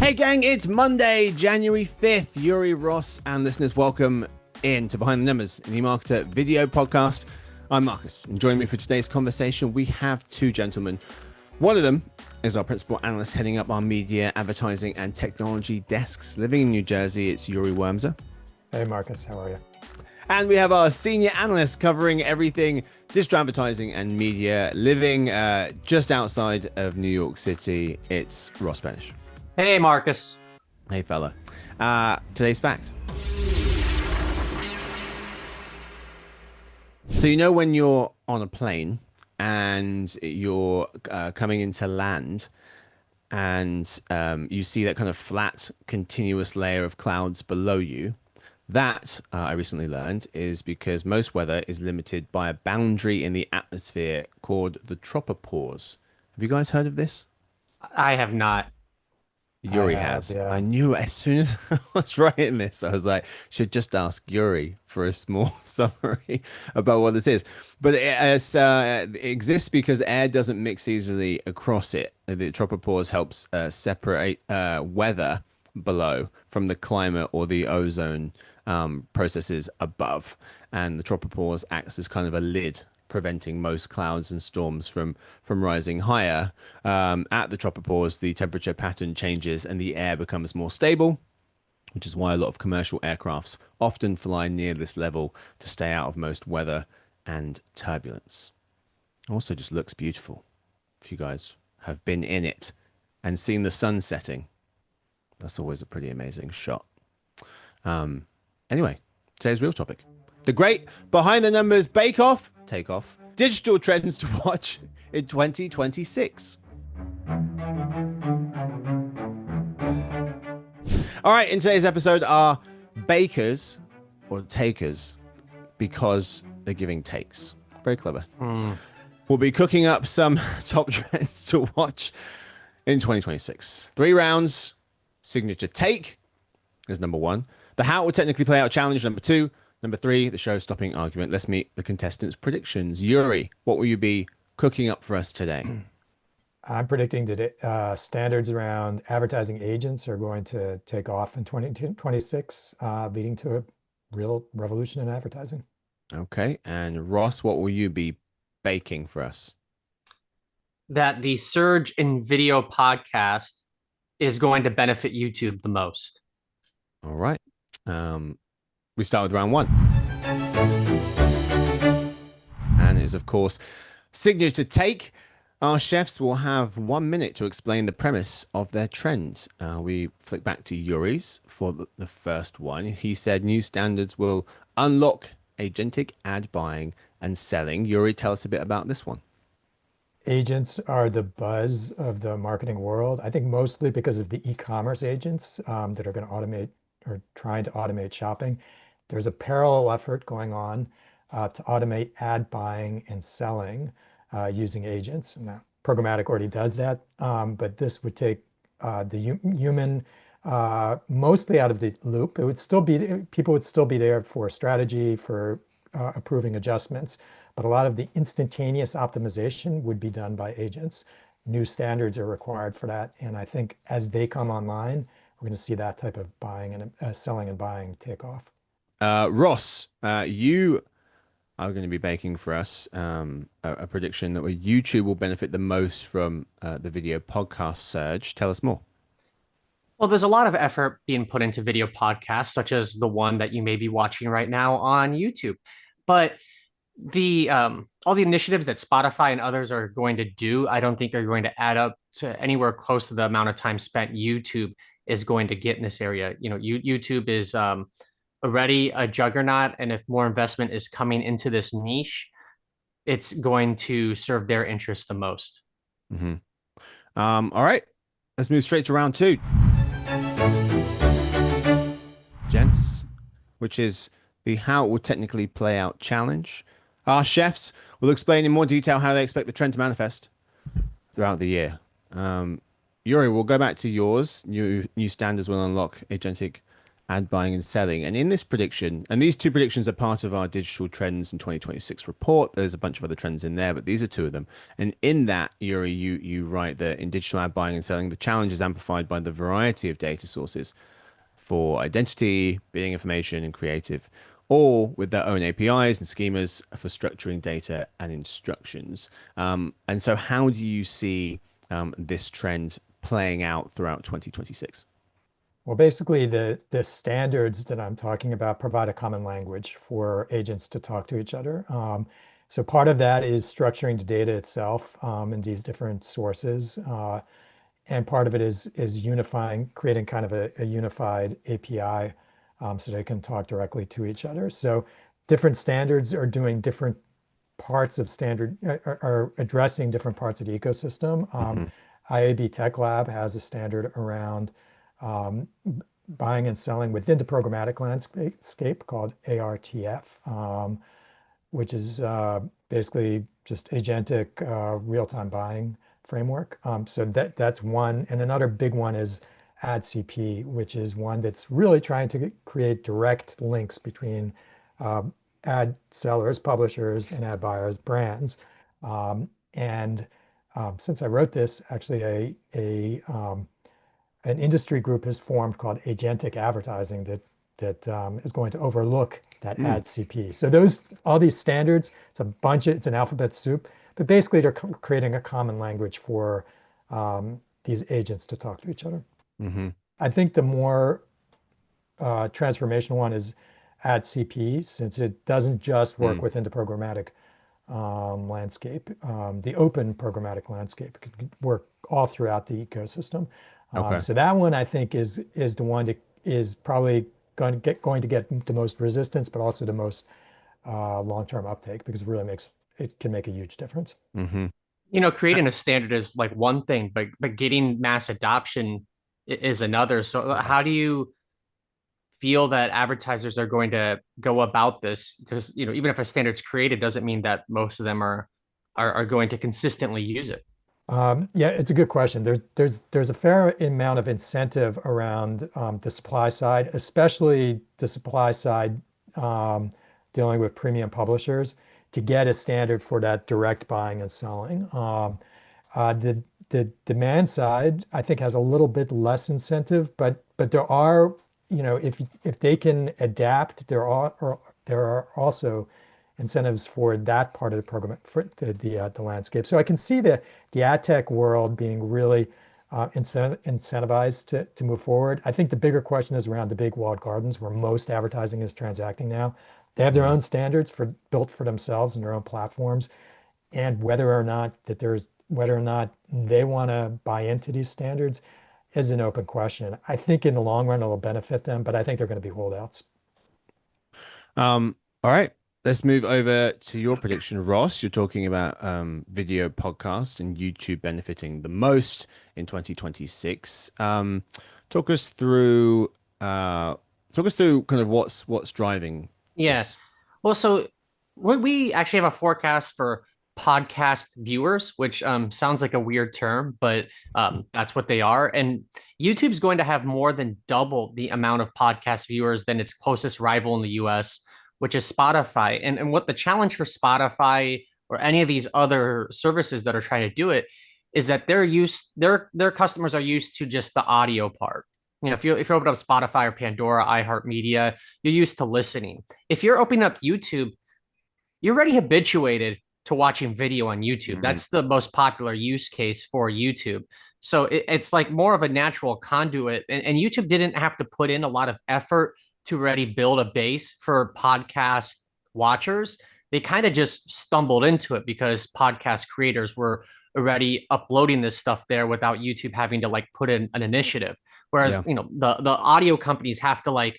Hey gang, it's Monday, January 5th. Yory, Ross, and listeners, welcome in to Behind the Numbers, an EMARKETER video podcast. I'm Marcus, and joining me for today's conversation, we have two gentlemen. One of them is our principal analyst heading up our media, advertising, and technology desks. Living in New Jersey, it's Yory Wurmser. Hey Marcus, how are you? And we have our senior analyst covering everything digital advertising and media, living just outside of New York City. It's Ross Benish. Hey, Marcus. Hey, fella. Today's fact. So you know when you're on a plane and you're coming into land and you see that kind of flat, continuous layer of clouds below you, that, I recently learned, is because most weather is limited by a boundary in the atmosphere called the tropopause. Have you guys heard of this? I have not. Yory has. Yeah. I knew as soon as I was writing this, I was like, should just ask Yory for a small summary about what this is. But it exists because air doesn't mix easily across it. The tropopause helps separate weather below from the climate or the ozone processes above. And the tropopause acts as kind of a lid, preventing most clouds and storms from rising higher. At the tropopause, the temperature pattern changes and the air becomes more stable, which is why a lot of commercial aircrafts often fly near this level to stay out of most weather and turbulence. Also just looks beautiful. If you guys have been in it and seen the sun setting, that's always a pretty amazing shot. Anyway, today's real topic. The great Behind the Numbers Bake-Off, Take-Off, digital trends to watch in 2026. All right, in today's episode are bakers or takers because they're giving takes. Very clever. We'll be cooking up some top trends to watch in 2026. 3 rounds. Signature take is number 1. The how it will technically play out challenge, number 2. Number 3, the show-stopping argument. Let's meet the contestants' predictions. Yory, what will you be cooking up for us today? I'm predicting that standards around advertising agents are going to take off in 2026, leading to a real revolution in advertising. Okay, and Ross, what will you be baking for us? That the surge in video podcasts is going to benefit YouTube the most. All right. We start with round 1. And it is, of course, signature take. Our chefs will have 1 minute to explain the premise of their trend. We flick back to Yory's for the first one. He said new standards will unlock agentic ad buying and selling. Yory, tell us a bit about this one. Agents are the buzz of the marketing world. I think mostly because of the e-commerce agents that are going to automate or trying to automate shopping. There's a parallel effort going on to automate ad buying and selling using agents. Now, programmatic already does that, but this would take the human mostly out of the loop. It would still be, people would still be there for strategy, for approving adjustments, but a lot of the instantaneous optimization would be done by agents. New standards are required for that, and I think as they come online, we're going to see that type of buying and selling and buying take off. Ross, you are going to be baking for us a prediction that YouTube will benefit the most from the video podcast surge. Tell us more. Well, there's a lot of effort being put into video podcasts, such as the one that you may be watching right now on YouTube. But the all the initiatives that Spotify and others are going to do, I don't think are going to add up to anywhere close to the amount of time spent YouTube is going to get in this area. You know, YouTube is already a juggernaut, and if more investment is coming into this niche, it's going to serve their interest the most. Mm-hmm. All right, let's move straight to round 2, gents, which is the how it will technically play out challenge. Our chefs will explain in more detail how they expect the trend to manifest throughout the year. Yory, we'll go back to yours. New standards will unlock agentic ad buying and selling. And in this prediction, and these two predictions are part of our digital trends in 2026 report. There's a bunch of other trends in there, but these are two of them. And in that, Yory, you write that in digital ad buying and selling, the challenge is amplified by the variety of data sources for identity, bidding information, and creative, all with their own APIs and schemas for structuring data and instructions. And so, how do you see this trend playing out throughout 2026? Well, basically, the standards that I'm talking about provide a common language for agents to talk to each other. So part of that is structuring the data itself in these different sources. And part of it is unifying, creating kind of a unified API so they can talk directly to each other. So different standards are doing different parts of standard, are addressing different parts of the ecosystem. Hmm. IAB Tech Lab has a standard around um, buying and selling within the programmatic landscape called ARTF, which is basically just agentic real-time buying framework. So that's one. And another big one is AdCP, which is one that's really trying to create direct links between um, ad sellers, publishers, and ad buyers, brands. And since I wrote this, actually an industry group has formed called Agentic Advertising that is going to overlook that Mm, ad CP. So those all these standards, it's an alphabet soup, but basically they're creating a common language for these agents to talk to each other. hmm I think the more transformational one is ad CP, since it doesn't just work mm. within the programmatic landscape. The open programmatic landscape could work all throughout the ecosystem. Okay. So that one I think is the one that is probably going to get the most resistance, but also the most long-term uptake because it can make a huge difference. Hmm. Creating a standard is like one thing, but getting mass adoption is another. So how do you feel that advertisers are going to go about this? Because even if a standard's created, doesn't mean that most of them are going to consistently use it. Yeah, it's a good question. There's a fair amount of incentive around the supply side, especially the supply side um, dealing with premium publishers to get a standard for that direct buying and selling. The demand side, I think, has a little bit less incentive, but there are, if they can adapt, there are also incentives for that part of the program for the landscape. So I can see the ad tech world being really incentivized to move forward. I think the bigger question is around the big walled gardens where most advertising is transacting now. They have their Hmm. own standards built for themselves and their own platforms, and whether or not they want to buy into these standards is an open question. I think in the long run it'll benefit them, but I think they're going to be holdouts. All right. Let's move over to your prediction, Ross. You're talking about video podcast and YouTube benefiting the most in 2026. Talk us through talk us through kind of what's driving Yeah. this. Well, so we actually have a forecast for podcast viewers, which sounds like a weird term, but that's what they are. And YouTube's going to have more than double the amount of podcast viewers than its closest rival in the US, which is Spotify. And what the challenge for Spotify or any of these other services that are trying to do it is that their customers are used to just the audio part. If you open up Spotify or Pandora, iHeartMedia, you're used to listening. If you're opening up YouTube, you're already habituated to watching video on YouTube. Mm, That's the most popular use case for YouTube. So it's like more of a natural conduit. And YouTube didn't have to put in a lot of effort to already build a base for podcast watchers. They kind of just stumbled into it because podcast creators were already uploading this stuff there without YouTube having to like put in an initiative. Whereas, yeah. the audio companies have to like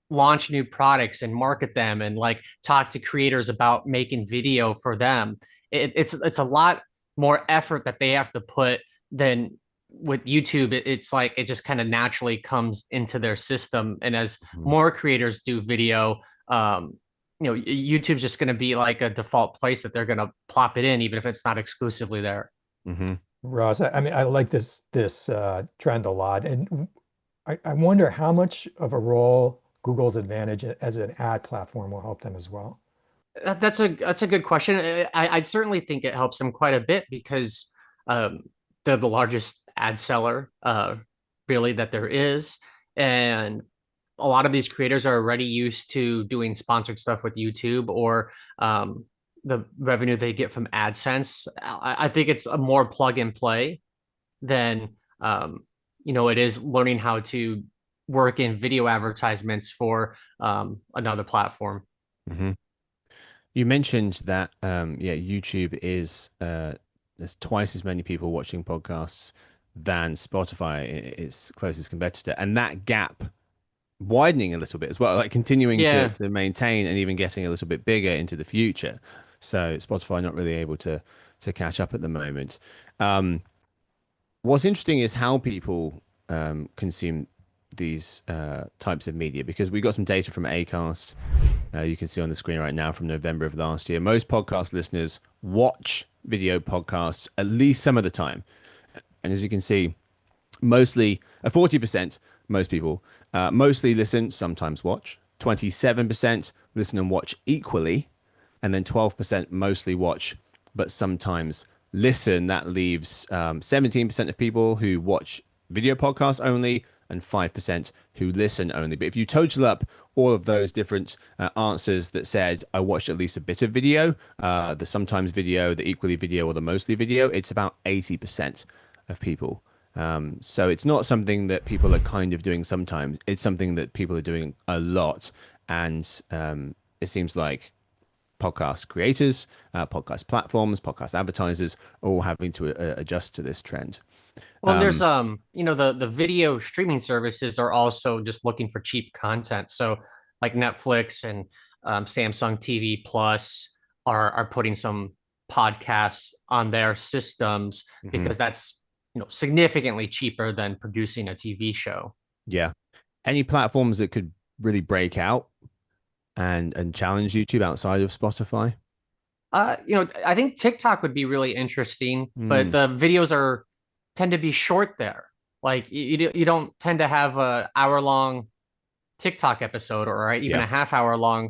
launch new products and market them and like talk to creators about making video for them. It's a lot more effort that they have to put than with YouTube. It's like it just kind of naturally comes into their system, and as Mm-hmm. more creators do video, YouTube's just going to be like a default place that they're going to plop it in, even if it's not exclusively there. Mm-hmm. Ross, I mean, I like this trend a lot, and I wonder how much of a role Google's advantage as an ad platform will help them as well. That's a good question. I certainly think it helps them quite a bit because um, they're the largest ad seller, really, that there is, and a lot of these creators are already used to doing sponsored stuff with YouTube or the revenue they get from AdSense. I think it's a more plug and play than it is learning how to work in video advertisements for another platform. Hmm. You mentioned that, yeah, YouTube is there's twice as many people watching podcasts than Spotify, its closest competitor, and that gap widening a little bit as well, like continuing Yeah. to maintain and even getting a little bit bigger into the future. So Spotify not really able to catch up at the moment. Um, what's interesting is how people consume these types of media because we got some data from Acast. You can see on the screen right now from November of last year. Most podcast listeners watch video podcasts at least some of the time. And as you can see, mostly 40%, most people mostly listen, sometimes watch. 27% listen and watch equally. And then 12% mostly watch, but sometimes listen. That leaves 17% of people who watch video podcasts only and 5% who listen only. But if you total up all of those different answers that said, I watched at least a bit of video, the sometimes video, the equally video, or the mostly video, it's about 80% of people. So it's not something that people are kind of doing sometimes. It's something that people are doing a lot. And it seems like podcast creators, podcast platforms, podcast advertisers are all having to adjust to this trend. Well, there's the video streaming services are also just looking for cheap content. So like Netflix and Samsung TV Plus are putting some podcasts on their systems Mhm. because that's significantly cheaper than producing a TV show. Yeah. Any platforms that could really break out and challenge YouTube outside of Spotify? I think TikTok would be really interesting, but Mm, the videos are tend to be short there. Like you don't tend to have a hour long TikTok episode or even yeah. a half hour long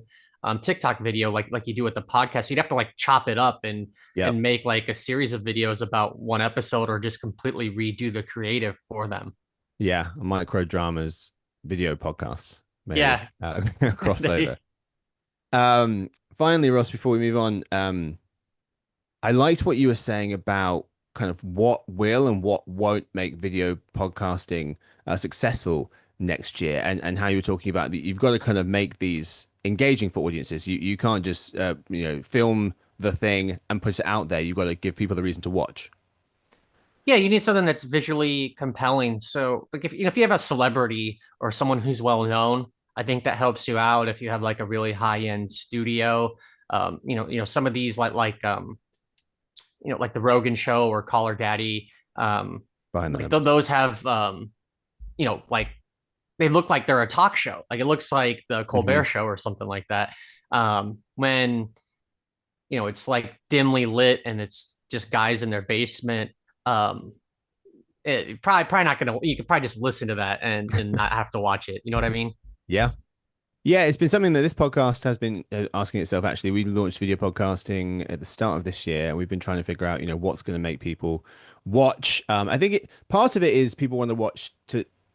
TikTok video like you do with the podcast. You'd have to like chop it up Yep. and make like a series of videos about one episode or just completely redo the creative for them. Yeah. Micro dramas, video podcasts, maybe Yeah. crossover. Um, finally, Ross, before we move on, I liked what you were saying about kind of what will and what won't make video podcasting successful next year, and how you were talking about that you've got to kind of make these engaging for audiences. You can't just film the thing and put it out there. You've got to give people a reason to watch. Yeah, you need something that's visually compelling. So, like if you have a celebrity or someone who's well known, I think that helps you out. If you have like a really high end studio, some of these like the Rogan Show or Caller Daddy, Behind the like numbers. those have like they look like they're a talk show. Like it looks like the Hmm. Colbert Show or something like that. When it's like dimly lit and it's just guys in their basement. Um, probably not gonna. You could probably just listen to that and not have to watch it. You know what I mean? Yeah. Yeah, it's been something that this podcast has been asking itself. Actually, we launched video podcasting at the start of this year, and we've been trying to figure out, what's going to make people watch. I think part of it is people want to watch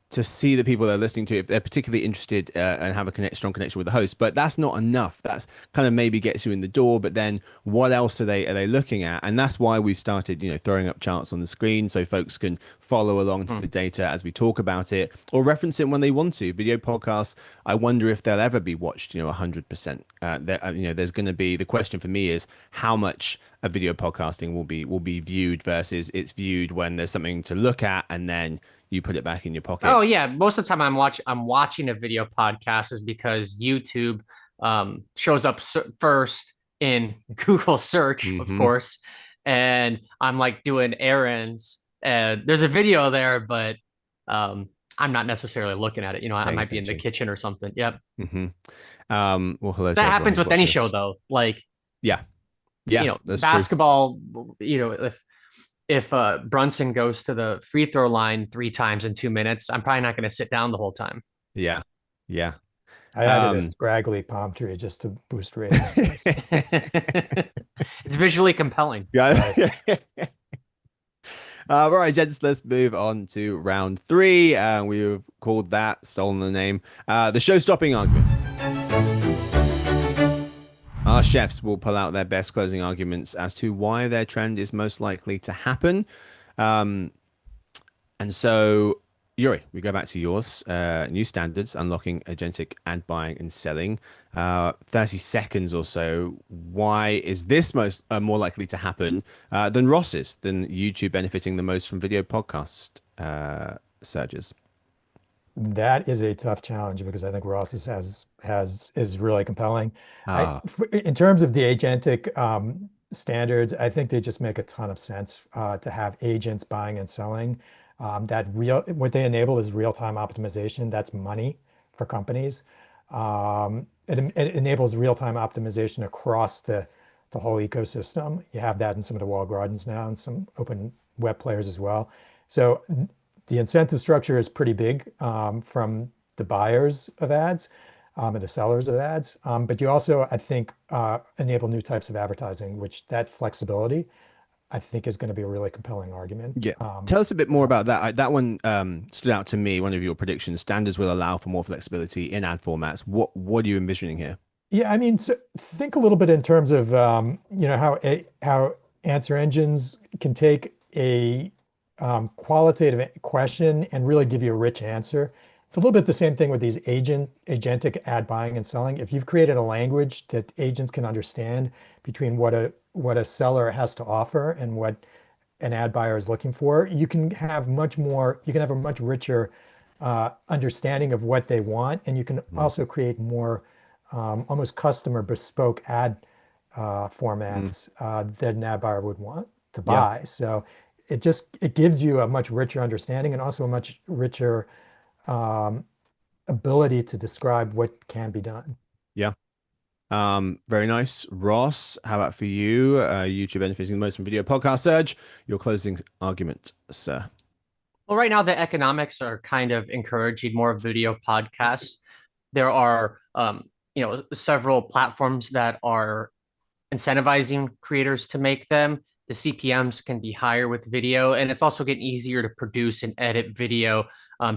to see the people they're listening to if they're particularly interested and have a strong connection with the host. But that's not enough. That's kind of maybe gets you in the door. But then what else are they looking at? And that's why we've started, throwing up charts on the screen so folks can follow along to the Hmm. data as we talk about it or reference it when they want to. Video podcasts, I wonder if they'll ever be watched, 100%. There's going to be the question for me is how much of video podcasting will be viewed versus it's viewed when there's something to look at and then you put it back in your Oh pocket. yeah, most of the time I'm watching a video podcast is because YouTube shows up first in Google search, of Hmm. course, and I'm like doing errands and there's a video there, but um, I'm not necessarily looking at it. I Paying might be in the attention. kitchen or something. Yep, Hmm. Well, hello to that everyone happens who's with watching any show this. though. Like Yeah, yeah, that's true. basketball. If if Brunson goes to the free throw line 3 times in 2 minutes, I'm probably not going to sit down the whole time. Yeah. Yeah. I added a scraggly palm tree just to boost ratings for us. It's visually compelling. Yeah. Right. All right, gents, let's move on to round three. We've called that, stolen the name, the show-stopping argument. Our chefs will pull out their best closing arguments as to why their trend is most likely to happen. Um, and so, Yory, we go back to yours. New standards, unlocking agentic ad buying and selling. 30 seconds or so. Why is this more likely to happen than Ross's, than YouTube benefiting the most from video podcast surges? That is a tough challenge because I think Ross's is really compelling. In terms of the agentic standards, I think they just make a ton of sense to have agents buying and selling. What they enable is real-time optimization. That's money for companies. It enables real-time optimization across the whole ecosystem. You have that in some of the walled gardens now and some open web players as well. So the incentive structure is pretty big from the buyers of ads and the sellers of ads. But you also, I think, enable new types of advertising, which that flexibility, I think, is going to be a really compelling argument. Yeah. Tell us a bit more about that. That one stood out to me, one of your predictions. Standards will allow for more flexibility in ad formats. What are you envisioning here? Yeah, I mean, so think a little bit in terms of how answer engines can take a qualitative question and really give you a rich answer. It's a little bit the same thing with these agentic ad buying and selling. If you've created a language that agents can understand between what a seller has to offer and what an ad buyer is looking for, you can have a much richer understanding of what they want, and you can also create more almost customer bespoke ad formats that an ad buyer would want to buy. So it gives you a much richer understanding and also a much richer ability to describe what can be done. Yeah. Very nice. Ross, how about for you? YouTube benefiting the most from video podcast surge. Your closing argument, sir. Well, right now the economics are kind of encouraging more video podcasts. There are, several platforms that are incentivizing creators to make them. The CPMs can be higher with video, and it's also getting easier to produce and edit video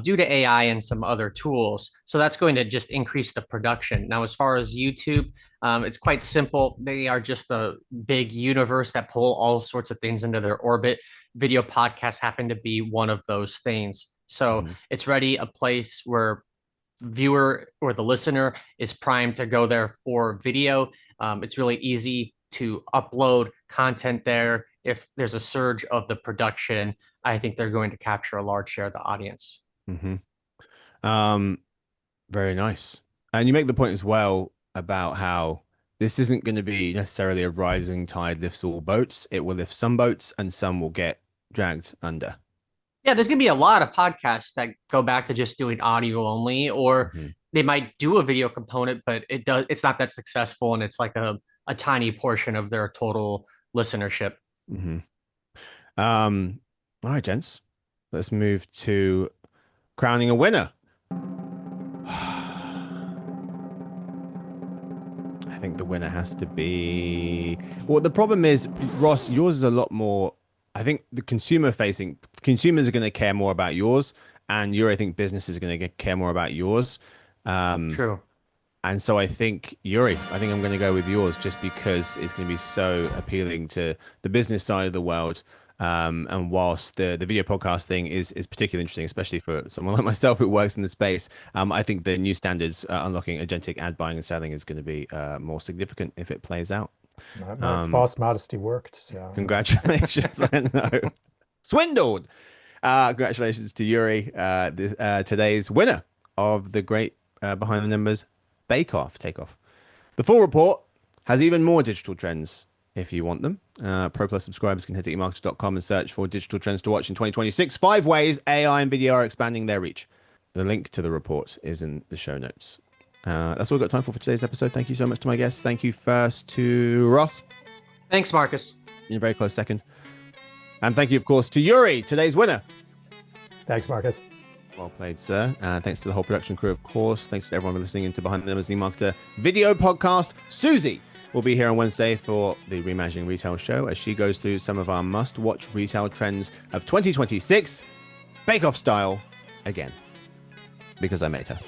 due to AI and some other tools. So that's going to just increase the production. Now, as far as YouTube, it's quite simple. They are just a big universe that pull all sorts of things into their orbit. Video podcasts happen to be one of those things. So it's really a place where viewer or the listener is primed to go there for video. It's really easy to upload content there. If there's a surge of the production, I think they're going to capture a large share of the audience. Very nice. And you make the point as well about how this isn't going to be necessarily a rising tide lifts all boats. It will lift some boats and some will get dragged under. Yeah, there's going to be a lot of podcasts that go back to just doing audio only, or they might do a video component, but it's not that successful, and it's like a tiny portion of their total listenership. All right, gents, let's move to crowning a winner. I think the winner has to be, well, the problem is, Ross, yours is a lot more, I think the consumers are going to care more about yours, and I think businesses are going to care more about yours. True. And so I think I'm going to go with yours just because it's going to be so appealing to the business side of the world. And whilst the video podcast thing is particularly interesting, especially for someone like myself who works in the space, I think the new standards unlocking agentic ad buying and selling is going to be more significant if it plays out. My false modesty worked. So congratulations. I know. Swindled. Congratulations to Yory, today's winner of the great Behind the Numbers Takeoff. The full report has even more digital trends if you want them. Pro Plus subscribers can head to emarketer.com and search for digital trends to watch in 2026. 5 ways AI and video are expanding their reach. The link to the report is in the show notes. That's all we've got time for today's episode. Thank you so much to my guests. Thank you first to Ross. Thanks, Marcus. In a very close second. And thank you, of course, to Yory, today's winner. Thanks, Marcus. Well played, sir. Thanks to the whole production crew, of course. Thanks to everyone for listening to Behind the Numbers eMarketer video podcast. Susie will be here on Wednesday for the Reimagining Retail show as she goes through some of our must-watch retail trends of 2026, Bake Off style, again, because I made her.